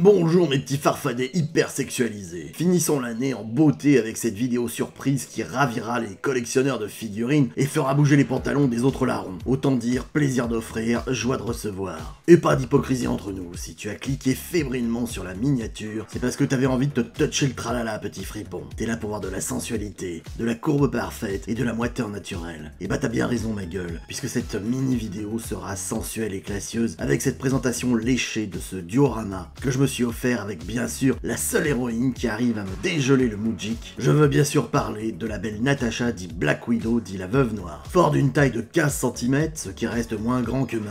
Bonjour mes petits farfadets hyper sexualisés. Finissons l'année en beauté avec cette vidéo surprise qui ravira les collectionneurs de figurines et fera bouger les pantalons des autres larrons. Autant dire plaisir d'offrir, joie de recevoir. Et pas d'hypocrisie entre nous, si tu as cliqué fébrilement sur la miniature, c'est parce que t'avais envie de te toucher le tralala petit fripon. T'es là pour voir de la sensualité, de la courbe parfaite et de la moiteur naturelle. Et bah t'as bien raison ma gueule, puisque cette mini vidéo sera sensuelle et classieuse avec cette présentation léchée de ce diorama que je me suis offert avec bien sûr la seule héroïne qui arrive à me dégeler le moujik. Je veux bien sûr parler de la belle Natasha dit Black Widow dit la veuve noire. Fort d'une taille de 15 cm, ce qui reste moins grand que ma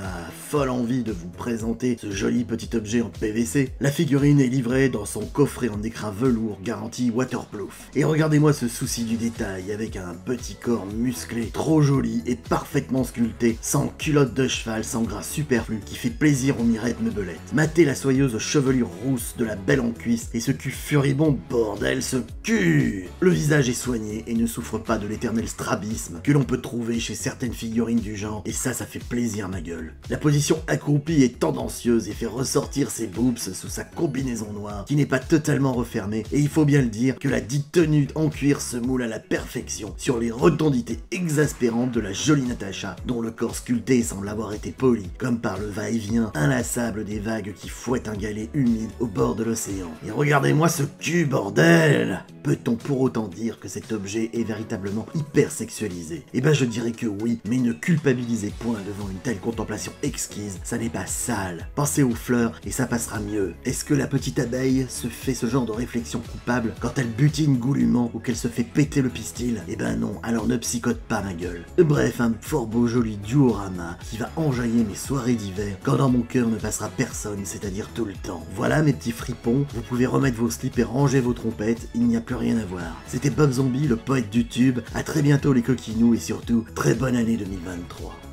folle envie de vous présenter ce joli petit objet en PVC, la figurine est livrée dans son coffret en écrin velours garanti waterproof. Et regardez-moi ce souci du détail avec un petit corps musclé, trop joli et parfaitement sculpté, sans culotte de cheval, sans gras superflu, qui fait plaisir aux mirettes meubelettes. Matez la soyeuse chevelure rousse de la belle en cuisse et ce cul furibond, bordel, ce cul! Le visage est soigné et ne souffre pas de l'éternel strabisme que l'on peut trouver chez certaines figurines du genre, et ça fait plaisir ma gueule. La position accroupie est tendancieuse et fait ressortir ses boobs sous sa combinaison noire qui n'est pas totalement refermée, et il faut bien le dire que la dite tenue en cuir se moule à la perfection sur les rotondités exaspérantes de la jolie Natasha, dont le corps sculpté semble avoir été poli, comme par le va-et-vient inlassable des vagues qui fouettent un galet humide au bord de l'océan. Et regardez-moi ce cul, bordel! Peut-on pour autant dire que cet objet est véritablement hyper sexualisé? Eh ben je dirais que oui, mais ne culpabilisez point devant une telle contemplation exquise, ça n'est pas sale. Pensez aux fleurs et ça passera mieux. Est-ce que la petite abeille se fait ce genre de réflexion coupable quand elle butine goulûment ou qu'elle se fait péter le pistil? Eh ben non, alors ne psychote pas ma gueule. Bref, un fort beau joli diorama qui va enjailler mes soirées d'hiver quand dans mon cœur ne passera personne, c'est-à-dire tout le temps. Voilà mes petits fripons, vous pouvez remettre vos slips et ranger vos trompettes, il n'y a plus rien à voir. C'était Bob Zombie, le poète du tube, à très bientôt les coquinous et surtout, très bonne année 2023.